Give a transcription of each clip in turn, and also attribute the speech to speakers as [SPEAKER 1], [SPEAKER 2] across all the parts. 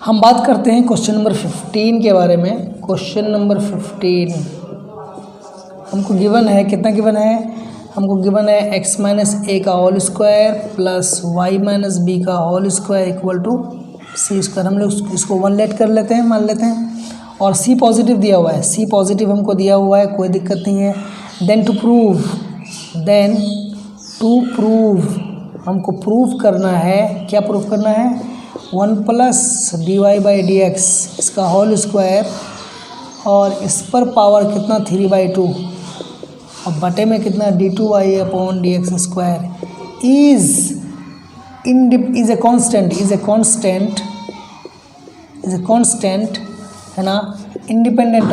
[SPEAKER 1] हम बात करते हैं क्वेश्चन नंबर 15 के बारे में। क्वेश्चन नंबर 15 हमको गिवन है, कितना गिवन है? हमको गिवन है x माइनस ए का whole square plus y minus b का whole square equal to c square. हम लोग इसको 1 लेट कर लेते हैं, मान लेते हैं, और c पॉजिटिव दिया हुआ है, c पॉजिटिव हमको दिया हुआ है, कोई दिक्कत नहीं है। देन टू प्रूव हमको प्रूव करना है, क्या प्रूव करना है? 1 plus d y by d x इसका होल स्क्वायर और इस पर पावर कितना 3/2 और बटे में कितना d2y upon d x square is a constant है ना, independent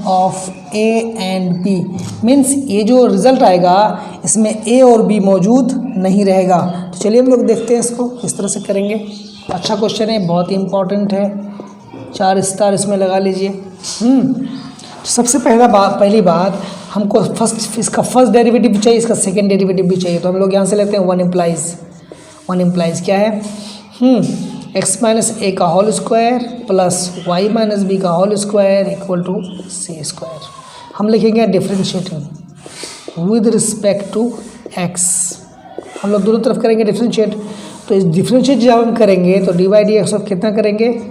[SPEAKER 1] of a and b. Means ये जो रिज़ल्ट आएगा इसमें ए और बी मौजूद नहीं रहेगा। तो चलिए हम लोग देखते हैं इसको किस तरह से करेंगे। अच्छा क्वेश्चन है, बहुत ही इम्पोर्टेंट है, 4 स्टार इसमें लगा लीजिए। तो सबसे पहली बात हमको इसका फर्स्ट डेरिवेटिव भी चाहिए, इसका सेकेंड डेरिवेटिव भी चाहिए। तो हम लोग यहाँ से लेते हैं 1 इम्प्लाइज क्या है? x माइनस ए का whole square plus y minus b का whole square equal to c square. हम लिखेंगे differentiating with respect to x। हम लोग दोनों तरफ करेंगे डिफ्रेंशिएट। तो इस डिफ्रेंशिएट जब हम करेंगे तो D by d x of कितना करेंगे?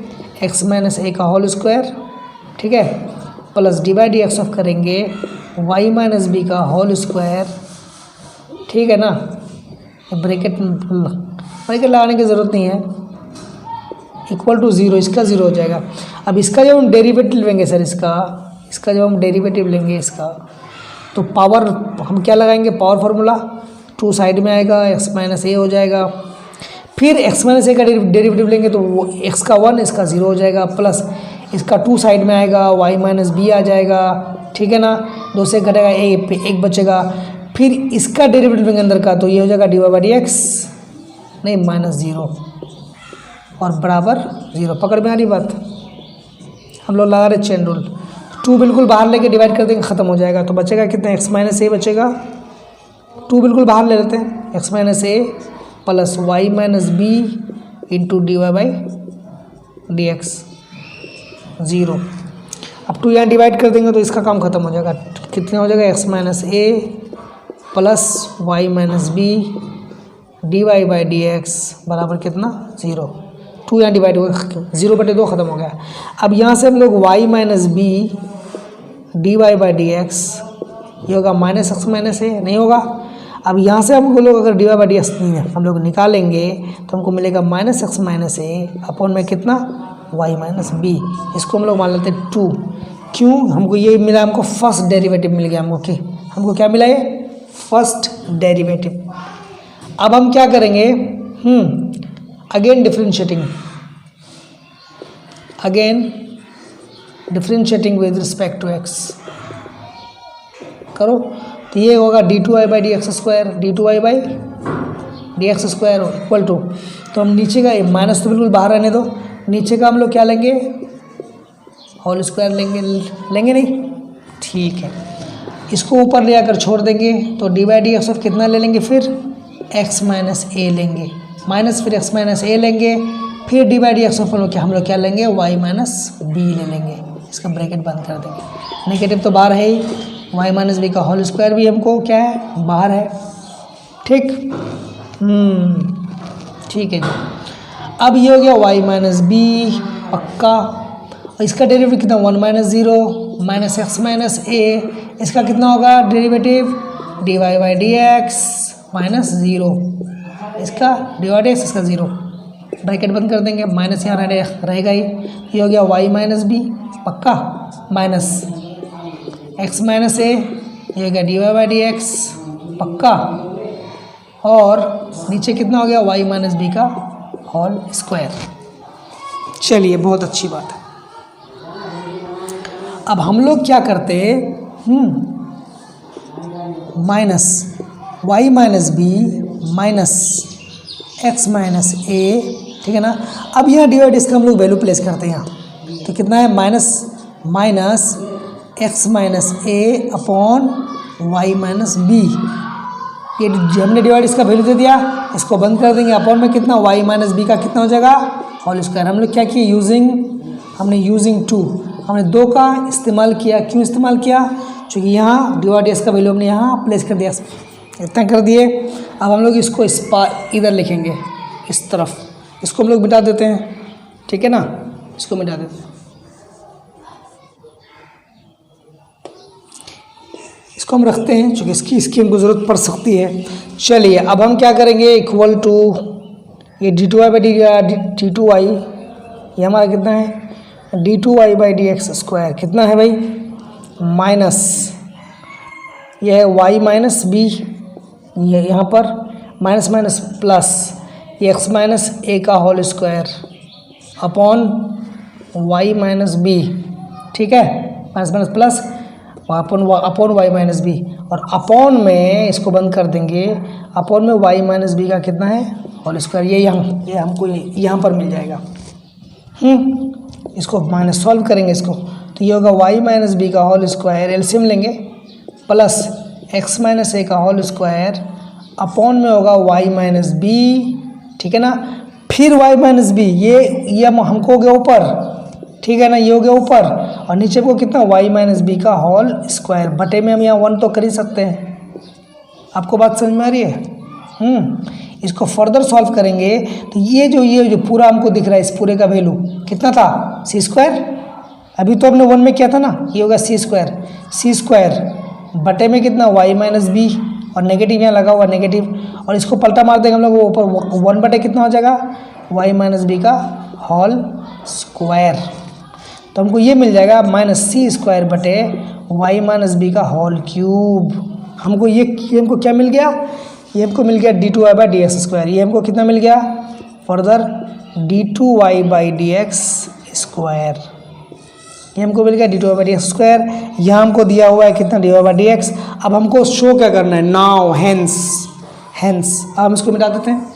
[SPEAKER 1] x माइनस ए का होल स्क्वायर, ठीक है, plus D by d x of करेंगे y माइनस बी का होल स्क्वायर, ठीक है ना। ब्रैकेट लगाने की ज़रूरत नहीं है, इक्वल टू 0, इसका 0 हो जाएगा। अब इसका जब हम डेरिवेटिव लेंगे सर, इसका जब हम डेरिवेटिव लेंगे इसका, तो पावर हम क्या लगाएंगे? पावर फार्मूला, 2 साइड में आएगा, x माइनस ए हो जाएगा। फिर x माइनस ए का डेरिवेटिव लेंगे तो वो x का 1, इसका 0 हो जाएगा, प्लस इसका 2 साइड में आएगा, y माइनस बी आ जाएगा, ठीक है ना। 2 से घटेगा एक बचेगा। फिर इसका डेरिवेटिव लेंगे अंदर का, तो ये हो जाएगा d y by d x, नहीं माइनस 0 और बराबर 0। पकड़ में आ रही बात? हम लोग लगा रहे चेन रूल। 2 बिल्कुल बाहर लेके डिवाइड कर देंगे, ख़त्म हो जाएगा। तो बचेगा कितना? x माइनस ए बचेगा। 2 बिल्कुल बाहर ले लेते हैं, x minus a plus y minus b into d y by d x 0। अब 2 यहाँ डिवाइड कर देंगे तो इसका काम ख़त्म हो जाएगा। कितना हो जाएगा? x minus a plus y minus b d y by d x बराबर कितना? 0। 2 यहाँ डिवाइड हो गया, 0/2 ख़त्म हो गया। अब यहाँ से हम लोग y minus b d y by d x, ये होगा माइनस x माइनस ए, नहीं होगा। अब यहाँ से हम लोग अगर d y by d x हम लोग निकालेंगे तो हमको मिलेगा minus x minus a upon में कितना? y minus b. इसको हम लोग मान लेते हैं 2। क्यों? हमको ये मिला, हमको फर्स्ट डेरिवेटिव मिल गया। हमको क्या मिला? ये फर्स्ट डेरिवेटिव। अब हम क्या करेंगे? Again differentiating with respect to x करो। तो ये होगा d2y by d x square, d2y by d x square equal to, तो हम नीचे का माइनस तो बिल्कुल बाहर रहने दो, नीचे का हम लोग क्या लेंगे? होल स्क्वायर लेंगे नहीं, ठीक है। इसको ऊपर ले आकर छोड़ देंगे तो D by d x of कितना ले लेंगे? फिर x माइनस ए लेंगे, माइनस फिर x माइनस ए लेंगे, फिर D by d x of हम लोग क्या लेंगे? y माइनस बी ले लेंगे। इसका ब्रैकेट बंद कर देंगे। नेगेटिव तो बाहर है ही, y माइनस बी का होल स्क्वायर भी हमको क्या है? बाहर है, ठीक। ठीक है जी। अब ये हो गया y माइनस बी पक्का, और इसका डेरिवेटिव कितना? 1 minus 0 minus x minus a, इसका कितना होगा derivative? D y by d x minus 0, इसका डी वाई डी एक्स, इसका 0। ब्रैकेट बंद कर देंगे, माइनस यहाँ रहेगा ही। ये हो गया y माइनस बी पक्का माइनस x माइनस ए, ये हो गया d y by d x पक्का, और नीचे कितना हो गया? y माइनस बी का होल स्क्वायर। चलिए, बहुत अच्छी बात है। अब हम लोग क्या करते हैं? Minus y minus b minus x minus a, ठीक है ना। अब यहाँ डिवाइड इसका हम लोग वैल्यू प्लेस करते हैं यहाँ, तो कितना है? Minus x minus a upon y minus B, ये हमने डिवाइड इसका वैल्यू दे दिया, इसको बंद कर देंगे। अपॉन में कितना y माइनस बी का कितना हो जाएगा होल स्क्वायर। हम लोग क्या किए हमने यूजिंग 2 हमने 2 का इस्तेमाल किया। क्यों इस्तेमाल किया? क्योंकि यहाँ डिवाइड इसका वैल्यू हमने यहाँ प्लेस कर दिया, इतना कर दिए। अब हम लोग इसको इधर लिखेंगे इस तरफ, इसको हम लोग मिटा देते हैं, ठीक है ना, इसको मिटा देते हैं, इसको हम रखते हैं क्योंकि इसकी हमको ज़रूरत पड़ सकती है। चलिए अब हम क्या करेंगे, इक्वल टू ये d2y बाई d2y, ये हमारा कितना है d2y बाई dx स्क्वायर, कितना है भाई माइनस, ये है y माइनस बी, ये यहाँ पर माइनस माइनस प्लस ये x माइनस ए का whole square upon y minus b, ठीक है, minus minus plus upon y minus b, और अपॉन में इसको बंद कर देंगे, अपॉन में y माइनस बी का कितना है होल स्क्वायर, ये हमको यहाँ पर मिल जाएगा। इसको माइनस सॉल्व करेंगे इसको, तो ये होगा y माइनस बी का होल स्क्वायर, एलसीएम लेंगे, प्लस x माइनस ए का होल स्क्वायर अपॉन में होगा y माइनस बी, ठीक है ना, फिर y माइनस बी, ये हमको हो गया ऊपर, ठीक है ना, ये हो गया ऊपर, और नीचे को कितना y माइनस बी का होल स्क्वायर, बटे में हम यहाँ 1 तो कर ही सकते हैं। आपको बात समझ में आ रही है? इसको फर्दर सॉल्व करेंगे तो ये जो पूरा हमको दिख रहा है, इस पूरे का वैल्यू कितना था सी स्क्वायर, अभी तो हमने 1 में किया था ना, ये होगा सी स्क्वायर बटे में कितना y माइनस बी, और नेगेटिव यहाँ लगा हुआ नेगेटिव, और इसको पलटा मार देंगे हम लोग, वो ऊपर 1 बटे कितना हो जाएगा y माइनस बी का होल स्क्वायर, तो हमको ये मिल जाएगा माइनस सी स्क्वायर बटे y माइनस बी का होल क्यूब। हमको ये हमको क्या मिल गया, ये हमको मिल गया d2y by d x square, ये हमको कितना मिल गया further d2y by d x square, ये हमको मिल गया d2y by d x square. यहाँ हमको दिया हुआ है कितना dy बाई डी एक्स। अब हमको शो क्या करना है, नाउ हेंस अब हम इसको मिटा देते हैं,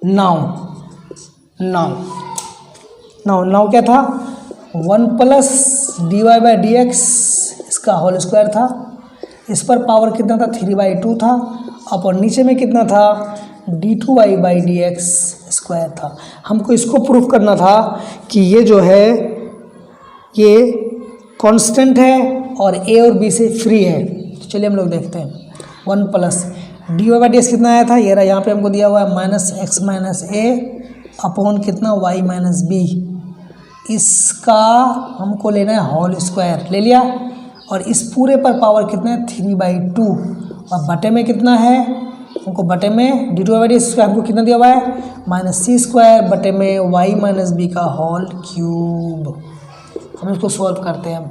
[SPEAKER 1] नाउ क्या था 1 plus d y by d x, इसका होल स्क्वायर था, इस पर पावर कितना था 3/2 था, और नीचे में कितना था d2y by d x square था। हमको इसको प्रूफ करना था कि ये जो है ये कांस्टेंट है और a और b से फ्री है। तो चलिए हम लोग देखते हैं, 1 plus d y by d x कितना आया था, ये रहा, यहाँ पे हमको दिया हुआ है minus x minus a upon कितना y माइनस बी, इसका हमको लेना है होल स्क्वायर, ले लिया, और इस पूरे पर पावर कितना है 3/2, और बटे में कितना है हमको, बटे में d2y बाई डी एक्स हमको कितना दिया हुआ है माइनस सी स्क्वायर बटे में y माइनस बी का होल क्यूब। हम इसको सॉल्व करते हैं।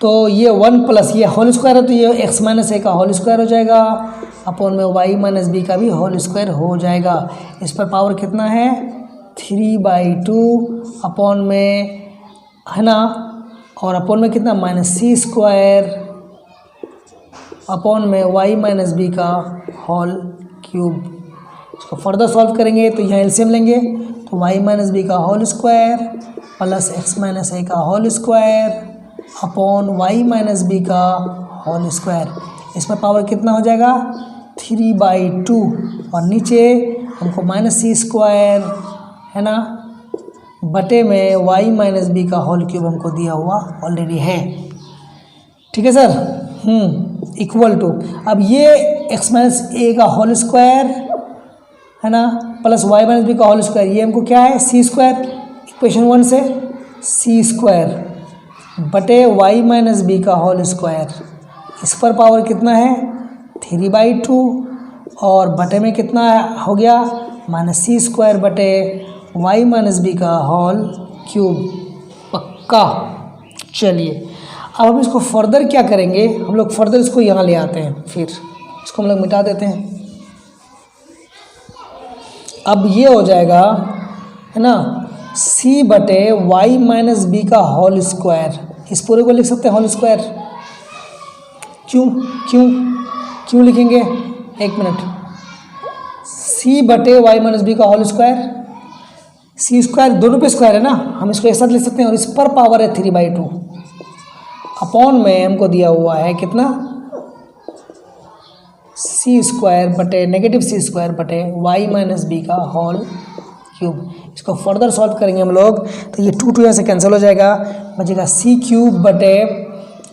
[SPEAKER 1] तो ये 1 प्लस ये होल स्क्वायर है, तो ये x माइनस ए का होल स्क्वायर हो जाएगा, अपॉन में y माइनस बी का भी होल स्क्वायर हो जाएगा। इस पर पावर कितना है 3/2 अपॉन में, है ना, और अपॉन में कितना माइनस सी स्क्वायर अपॉन में y माइनस बी का होल क्यूब। इसको फर्दर सॉल्व करेंगे तो यहाँ एलसीएम लेंगे, तो y माइनस बी का whole square plus x minus a का whole square upon y minus b का होल स्क्वायर। इस पर पावर कितना हो जाएगा 3/2, और नीचे हमको माइनस सी स्क्वायर, है ना, बटे में y माइनस बी का होल क्यूब हमको दिया हुआ ऑलरेडी है, ठीक है सर। इक्वल टू, अब ये x माइनस ए का होल स्क्वायर, है ना, प्लस y माइनस बी का होल स्क्वायर, ये हमको क्या है सी स्क्वायर, इक्वेशन 1 से सी स्क्वायर बटे y माइनस बी का होल स्क्वायर, इस पर पावर कितना है 3/2, और बटे में कितना हो गया माइनस सी स्क्वायर बटे y माइनस बी का होल क्यूब। पक्का। चलिए अब हम इसको फर्दर क्या करेंगे, हम लोग फर्दर इसको यहाँ ले आते हैं, फिर इसको हम लोग मिटा देते हैं। अब ये हो जाएगा, है ना, c बटे y माइनस बी का होल स्क्वायर, इस पूरे को लिख सकते हैं होल स्क्वायर। क्यों लिखेंगे, एक मिनट, c बटे y माइनस बी का होल स्क्वायर, सी स्क्वायर दोनों पे स्क्वायर है ना, हम इसको एक साथ लिख सकते हैं, और इस पर पावर है 3/2 अपॉन में हमको दिया हुआ है कितना, सी स्क्वायर बटे नेगेटिव सी स्क्वायर बटे वाई माइनस बी का होल क्यूब। इसको फर्दर सॉल्व करेंगे हम लोग तो ये 2 यहाँ से कैंसिल हो जाएगा, बचेगा सी क्यूब बटे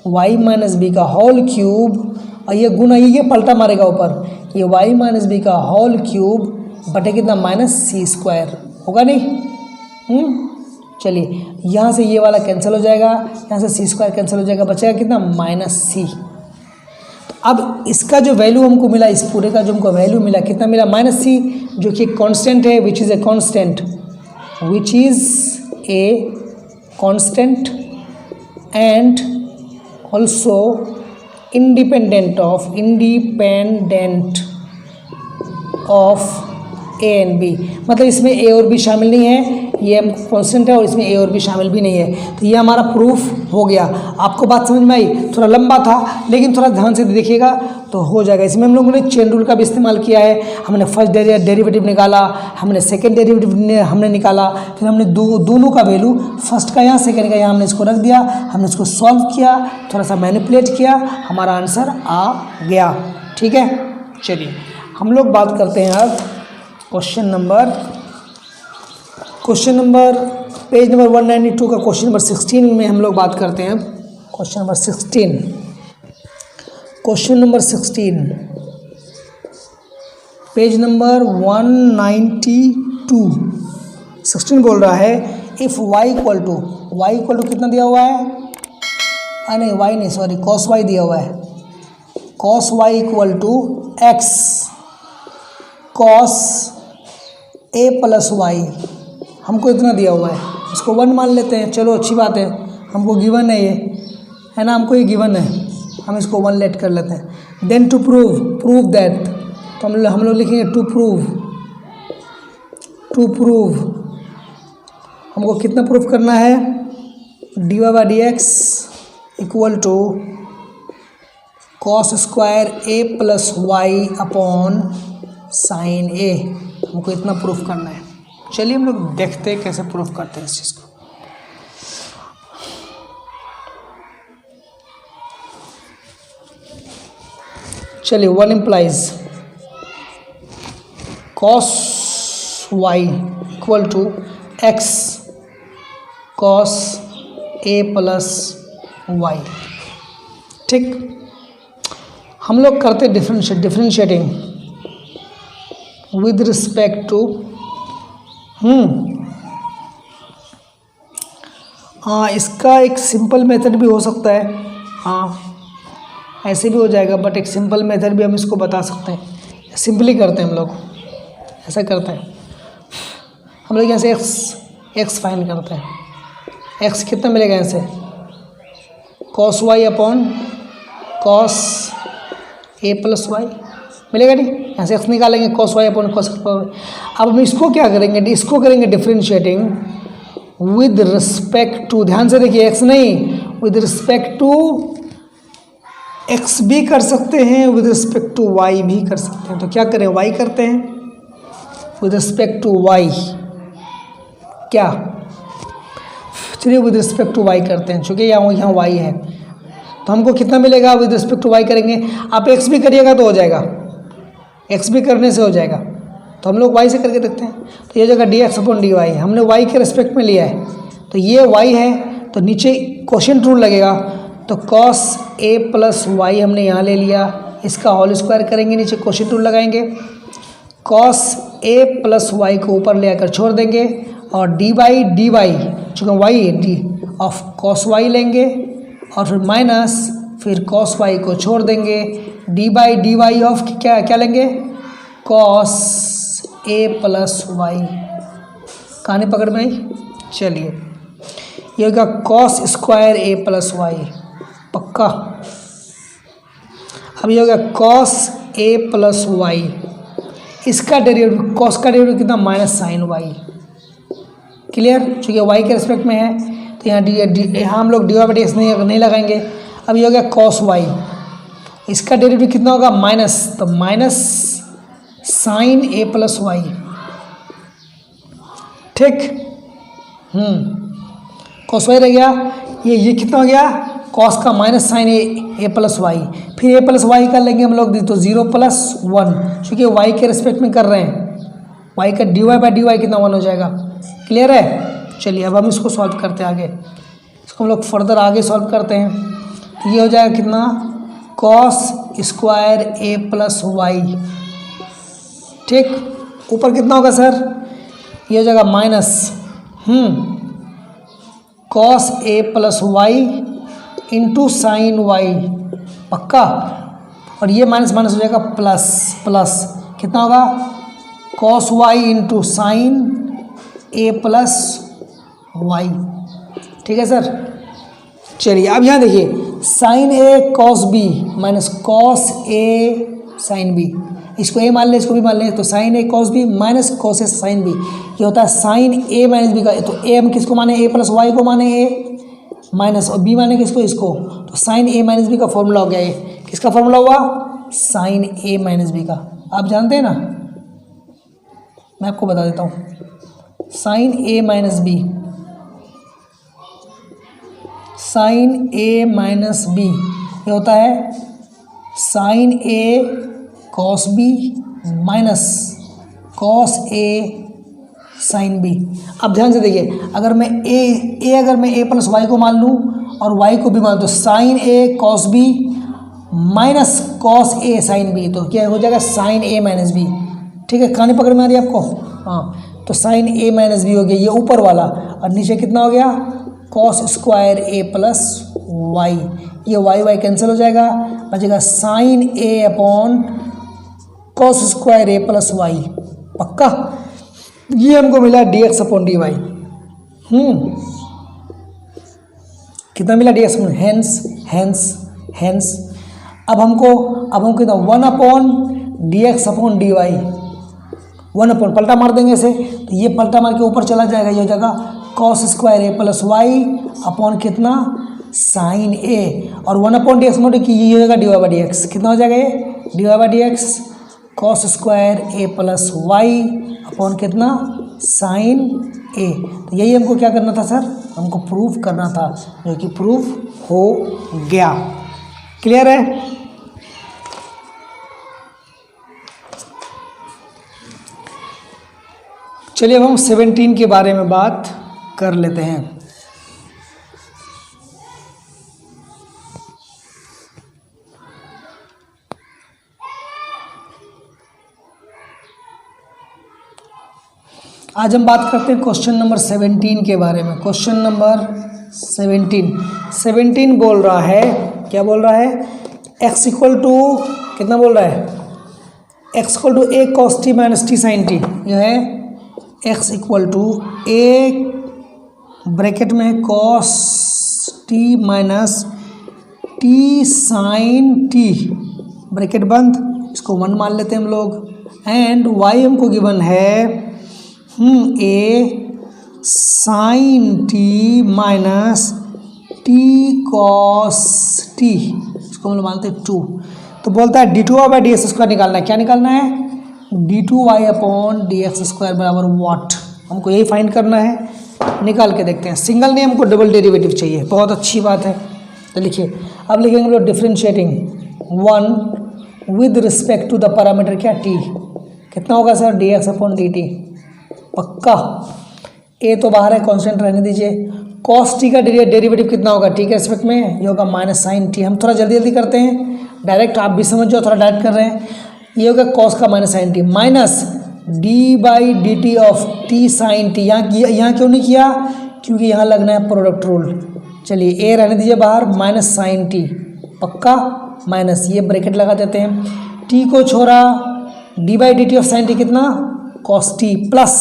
[SPEAKER 1] वाई माइनस बी का होल क्यूब, और ये गुना ये पलटा मारेगा ऊपर, ये वाई माइनस बी का होल क्यूब बटे कितना माइनस सी स्क्वायर, होगा नहीं? चलिए यहाँ से ये वाला कैंसिल हो जाएगा, यहाँ से सी स्क्वायर कैंसिल हो जाएगा, बचेगा कितना माइनस सी। तो अब इसका जो वैल्यू हमको मिला, इस पूरे का जो हमको वैल्यू मिला कितना मिला माइनस सी, जो कि कांस्टेंट है, which is a constant, which is a constant and also independent of a and b, मतलब इसमें ए और बी शामिल नहीं है, ये कांस्टेंट है और इसमें ए और बी शामिल भी नहीं है। तो ये हमारा प्रूफ हो गया। आपको बात समझ में आई? थोड़ा लंबा था लेकिन थोड़ा ध्यान से देखिएगा तो हो जाएगा। इसमें हम लोगों ने चेन रूल का भी इस्तेमाल किया है, हमने फर्स्ट डेरिवेटिव निकाला, हमने सेकेंड डेरिवेटिव हमने निकाला, फिर हमने दोनों का वैल्यू, फर्स्ट का यहाँ सेकेंड का यहाँ हमने इसको रख दिया, हमने इसको सॉल्व किया, थोड़ा सा मैनिपुलेट किया, हमारा आंसर आ गया। ठीक है, चलिए हम लोग बात करते हैं अब क्वेश्चन नंबर पेज नंबर 192 का क्वेश्चन नंबर 16 में हम लोग बात करते हैं। क्वेश्चन नंबर 16 पेज नंबर 192 16 बोल रहा है इफ़ y इक्वल टू कितना दिया हुआ है, नहीं y नहीं सॉरी cos y दिया हुआ है, cos y equal to x cos a plus y, हमको इतना दिया हुआ है, इसको 1 मान लेते हैं। चलो अच्छी बात है, हमको गिवन है, ये है ना, हमको ये गिवन है, हम इसको 1 लेट कर लेते हैं। देन टू प्रूव दैट, तो हम लोग लिखेंगे टू प्रूव हमको कितना प्रूफ करना है, dy/dx equal to cos square a plus y upon sine a, हमको इतना प्रूफ करना है। चलिए हम लोग देखते हैं कैसे प्रूफ करते हैं इस चीज़ को। चलिए 1 implies cos y equal to x cos a plus y. ठीक, हम लोग करते डिफरेंशिएटिंग विद रिस्पेक्ट टू हाँ, इसका एक सिंपल मेथड भी हो सकता है, हाँ ऐसे भी हो जाएगा, बट एक सिंपल मेथड भी हम इसको बता सकते हैं। सिंपली करते हैं हम लोग, ऐसा करते हैं हम लोग, यहाँ से एक्स फाइंड करते हैं। एक्स कितना मिलेगा यहाँ से, cos y upon cos a plus y मिलेगा नहीं, यहाँ से x निकालेंगे cos y अपॉन cos। अब हम इसको क्या करेंगे, इसको करेंगे डिफरेंशिएटिंग विद रिस्पेक्ट टू, ध्यान से देखिए, x नहीं, विद रिस्पेक्ट टू x भी कर सकते हैं, विद रिस्पेक्ट टू y भी कर सकते हैं। तो क्या करें, y करते हैं विद रिस्पेक्ट टू y, क्या, चलिए विद रिस्पेक्ट टू y करते हैं, चूँकि यहाँ y है तो हमको कितना मिलेगा, विद रिस्पेक्ट टू y करेंगे। आप x भी करिएगा तो हो जाएगा, x भी करने से हो जाएगा, तो हम लोग y से करके देखते हैं। तो ये जगह dx अपॉन dy, हमने y के रिस्पेक्ट में लिया है, तो ये y है, तो नीचे क्वोशिएंट रूल लगेगा, तो cos a प्लस वाई हमने यहाँ ले लिया, इसका होल स्क्वायर करेंगे, नीचे क्वोशिएंट रूल लगाएंगे, cos a प्लस वाई को ऊपर ले आकर छोड़ देंगे, और dy चूँकि y है डी ऑफ cos y लेंगे, और फिर माइनस, फिर cos y को छोड़ देंगे, dy ऑफ क्या लेंगे, cos a प्लस वाई। कहानी पकड़ में आई? चलिए ये होगा cos square a plus y, पक्का। अब ये होगा cos a प्लस वाई, इसका डेरिवेटिव, cos का डेरिवेटिव कितना, माइनस साइन वाई। क्लियर, चूँकि y के रिस्पेक्ट में है तो यहाँ हम लोग dy/dx नहीं लगाएंगे। अब ये हो गया cos y, इसका डेरिवेटिव कितना होगा, माइनस, तो minus sine a plus y. ठीक। कॉस वाई रह गया, ये कितना हो गया, कॉस का minus sine a plus y, फिर ए प्लस वाई कर लेंगे हम लोग तो 0 + 1, क्योंकि वाई के रिस्पेक्ट में कर रहे हैं, वाई का dy बाई dy कितना 1 हो जाएगा। क्लियर है। चलिए अब हम इसको सॉल्व करते हैं आगे, इसको हम लोग फर्दर आगे सॉल्व करते हैं। तो ये हो जाएगा कितना, cos square a plus y, ठीक। ऊपर कितना होगा सर, ये हो जाएगा minus cos a plus y into sine y, पक्का। और ये माइनस माइनस हो जाएगा प्लस प्लस, कितना होगा, cos Y into sign a plus y, ठीक है सर। चलिए अब यहाँ देखिए, साइन ए कॉस बी माइनस कॉस ए साइन बी, इसको ए मान ले, इसको भी मान ले, तो साइन ए कॉस बी माइनस कॉस ए साइन बी, ये होता है साइन ए माइनस बी का। तो ए हम किसको माने, ए प्लस वाई को माने ए माइनस, और बी माने किसको, इसको। तो साइन ए माइनस बी का फॉर्मूला हो गया, ये किसका फॉर्मूला हुआ, साइन ए माइनस बी का। आप जानते हैं ना, मैं आपको बता देता हूँ, साइन ए माइनस बी, साइन ए माइनस बी ये होता है साइन ए कॉस बी माइनस कॉस ए साइन बी। अब ध्यान से देखिए, अगर मैं अगर मैं ए प्लस वाई को मान लूँ और वाई को भी मान लूँ, तो साइन ए कॉस बी माइनस कॉस ए साइन बी, तो क्या हो जाएगा, साइन ए माइनस बी, ठीक है। कहानी पकड़ में आ रही है आपको, हाँ। तो साइन ए माइनस बी हो गया ये ऊपर वाला, और नीचे कितना हो गया, cos square a plus Y, ये वाई वाई कैंसिल हो जाएगा, बचेगा sign A upon cos square a plus y, पक्का। ये हमको मिला dx अपॉन dy, कितना मिला dx अपॉन, हेंस अब हमको कितना 1 upon dx upon dy, 1 upon पलटा मार देंगे इसे, तो ये पलटा मार के ऊपर चला जाएगा, ये हो जाएगा cos square a plus y upon कितना, साइन ए, और 1 अपॉन डी एक्स मोड की ये हो जाएगा dy बाई डी एक्स, कितना हो जाएगा ये dy by d x cos square a plus y upon कितना, साइन ए। तो यही हमको क्या करना था सर, हमको प्रूफ करना था, जो कि प्रूफ हो गया। क्लियर है। चलिए अब हम 17 के बारे में बात कर लेते हैं। आज हम बात करते हैं क्वेश्चन नंबर 17 के बारे में। क्वेश्चन नंबर 17 बोल रहा है, क्या बोल रहा है, x इक्वल टू कितना बोल रहा है, x equal to a cos t minus t sine t, यह है x equal to a bracket में cos t minus t sine t bracket बंद, इसको 1 मान लेते हैं हम लोग, एंड y हमको गिवन है a sine t minus t cos t, इसको हम लोग मानते हैं 2। तो बोलता है d2y by d x square निकालना है, क्या निकालना है, d2y upon d x square बराबर व्हाट, हमको यही फाइंड करना है। निकाल के देखते हैं। सिंगल नहीं, हमको डबल डेरिवेटिव चाहिए, बहुत अच्छी बात है। तो लिखिए, अब लिखेंगे हम लोग differentiating 1 with respect to the parameter क्या t, कितना होगा sir d x upon d t, पक्का। ए तो बाहर है, कांस्टेंट रहने दीजिए। कॉस टी का डेरिवेटिव कितना होगा टी के रिस्पेक्ट में, ये होगा माइनस साइन टी। हम थोड़ा जल्दी करते हैं, डायरेक्ट आप भी समझ जाओ, थोड़ा डायरेक्ट कर रहे हैं। ये होगा कॉस का minus sine t minus d by d t of t sine t. यहाँ क्यों नहीं किया, क्योंकि यहाँ लगना है प्रोडक्ट रूल। चलिए ए रहने दीजिए बाहर, माइनस साइन टी, पक्का माइनस, ये ब्रैकेट लगा देते हैं। टी को छोड़ा, D by d t of sine T कितना, कॉस टी प्लस,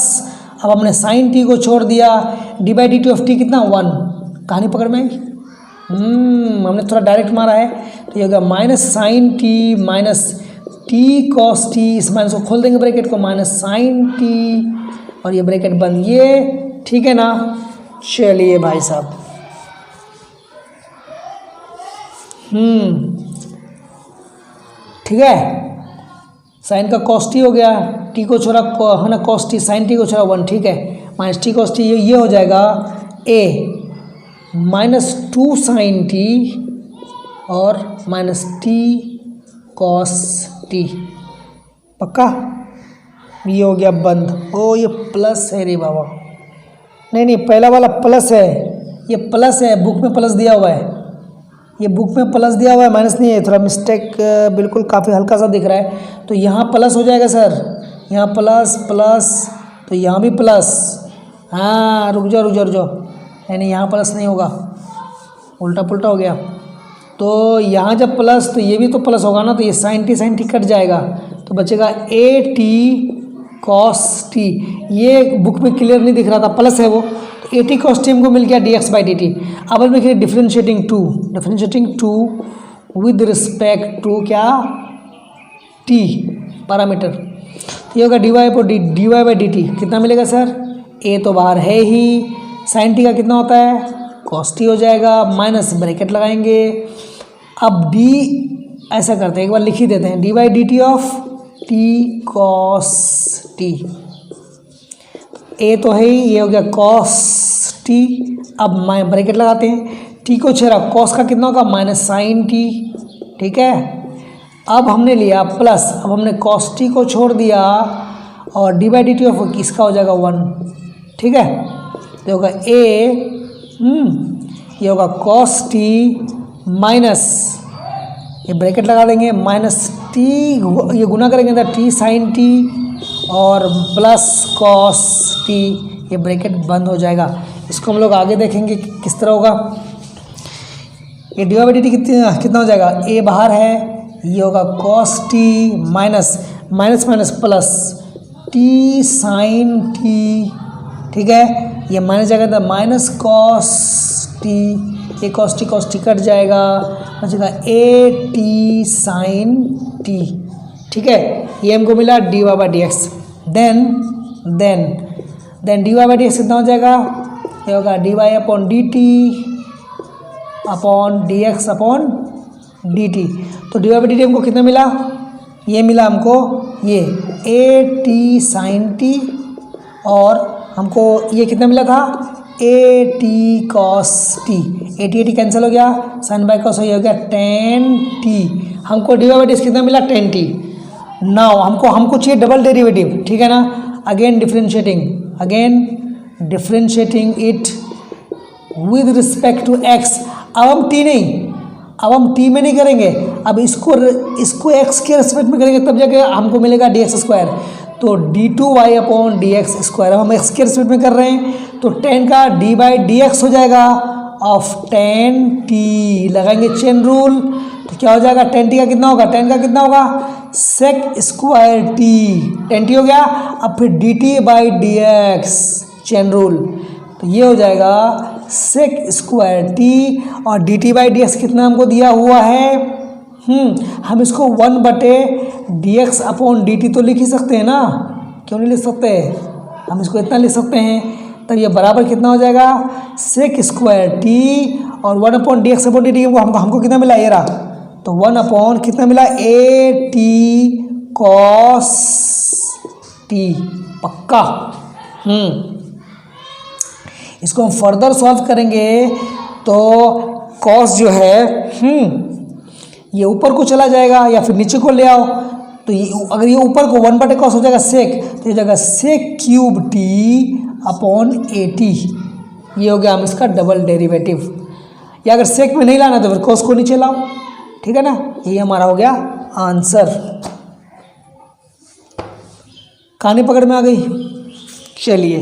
[SPEAKER 1] अब हमने साइन टी को छोड़ दिया, D by d t of T कितना 1। कहानी पकड़ में आई, हमने थोड़ा डायरेक्ट मारा है। तो ये होगा minus sine t minus t cos t, इस माइनस को खोल देंगे ब्रैकेट को, माइनस साइन टी, और ये ब्रैकेट बंद, ये ठीक है ना। चलिए भाई साहब, ठीक है, साइन का कॉस टी हो गया, टी को छोड़ा है ना कॉस टी, साइन टी को छोड़ा 1, ठीक है, माइनस टी कॉस टी, ये हो जाएगा ए माइनस 2 साइन टी और माइनस टी कॉस टी। पक्का? ये हो गया बंद। ओ ये प्लस है रे बाबा, नहीं पहला वाला प्लस है, ये प्लस है, बुक में प्लस दिया हुआ है, ये बुक में प्लस दिया हुआ है, माइनस नहीं है, थोड़ा मिस्टेक बिल्कुल काफ़ी हल्का सा दिख रहा है। तो यहाँ प्लस हो जाएगा सर, यहाँ प्लस प्लस, तो यहाँ भी प्लस। हाँ रुक जाओ, नहीं यहाँ प्लस नहीं होगा, उल्टा पुल्टा हो गया। तो यहाँ जब प्लस तो ये भी तो प्लस होगा ना, तो ये साइन टी कट जाएगा, तो बचेगा ए टी कॉस टी। ये बुक में क्लियर नहीं दिख रहा था, प्लस है वो, तो ए टी कॉस टी हमको मिल गया d x by d t. अब हम लिखिए differentiating two with respect to क्या, टी पैरामीटर। तो ये होगा d y by d t. कितना मिलेगा सर, ए तो बाहर है ही, साइन टी का कितना होता है, कॉस टी हो जाएगा, माइनस ब्रैकेट लगाएंगे। अब डी ऐसा करते हैं, एक बार लिख ही देते हैं, d by d t of t cos t. A तो है ही, ये हो गया कॉस टी। अब ब्रैकेट लगाते हैं, टी को छेड़ा, कॉस का कितना होगा, माइनस साइन टी। ठीक है, अब हमने लिया प्लस, अब हमने कॉस टी को छोड़ दिया और D by d t of इसका हो जाएगा 1। ठीक है, तो होगा ए ये होगा कॉस टी माइनस, ये ब्रैकेट लगा देंगे, माइनस टी, ये गुना करेंगे तो टी साइन टी और प्लस कॉस टी, ये ब्रैकेट बंद हो जाएगा। इसको हम लोग आगे देखेंगे किस तरह होगा। ये डी बाई डी टी कितना हो जाएगा, ए बाहर है, ये होगा cos t minus minus plus t sine t. ठीक है, ये माइनस जाएगा तो माइनस कॉस टी, ये कॉस टी कट जाएगा, बचेगा ए टी साइन टी। ठीक है, ये हमको मिला d y by d x. Then d y by d x कितना हो जाएगा, ये होगा d y upon d t upon d x upon d t. तो d y by d t हमको कितना मिला, ये मिला हमको ये ए टी साइन टी, और हमको ये कितना मिला था, A T cos t. A T cancel हो गया, साइन बाई कॉस हो गया टेन टी। हमको डी बाई डी एक्स कितना मिला, 10t। नाउ हमको चाहिए डबल डेरिवेटिव। ठीक है ना, again differentiating it with respect to x. अब हम टी नहीं, अब हम टी में नहीं करेंगे, अब इसको एक्स के रिस्पेक्ट में करेंगे, तब जाके हमको मिलेगा डी एक्स स्क्वायर। तो d two y upon d x square, हम एक्स के रिस्पेक्ट में कर रहे हैं, तो 10 का डी बाई डी एक्स हो जाएगा ऑफ 10t। लगाएंगे चेन रूल, तो क्या हो जाएगा, 10t का कितना होगा, 10 का कितना होगा, सेक स्क्वायर टी, 10t हो गया। अब फिर dt by d x chain rule, तो ये हो जाएगा सेक स्क्वायर टी, और dt बाई डी एक्स कितना हमको दिया हुआ है, हम इसको 1/dx अपॉन dt तो लिख ही सकते हैं ना, क्यों नहीं लिख सकते, हम इसको इतना लिख सकते हैं। तब ये बराबर कितना हो जाएगा, सेक स्क्वायर टी और 1/dx अपॉन dt हमको कितना मिला, ये रहा, तो 1 अपॉन कितना मिला, ए टी कॉस टी। पक्का? इसको हम फर्दर सॉल्व करेंगे तो कॉस जो है ये ऊपर को चला जाएगा या फिर नीचे को ले आओ, तो ये अगर ये ऊपर को 1/cos हो जाएगा सेक, तो ये जाएगा sec cube t upon a t. ये हो गया हम इसका डबल डेरिवेटिव। या अगर सेक में नहीं लाना तो फिर कॉस को नीचे लाओ। ठीक है ना, यही हमारा हो गया आंसर। कहानी पकड़ में आ गई? चलिए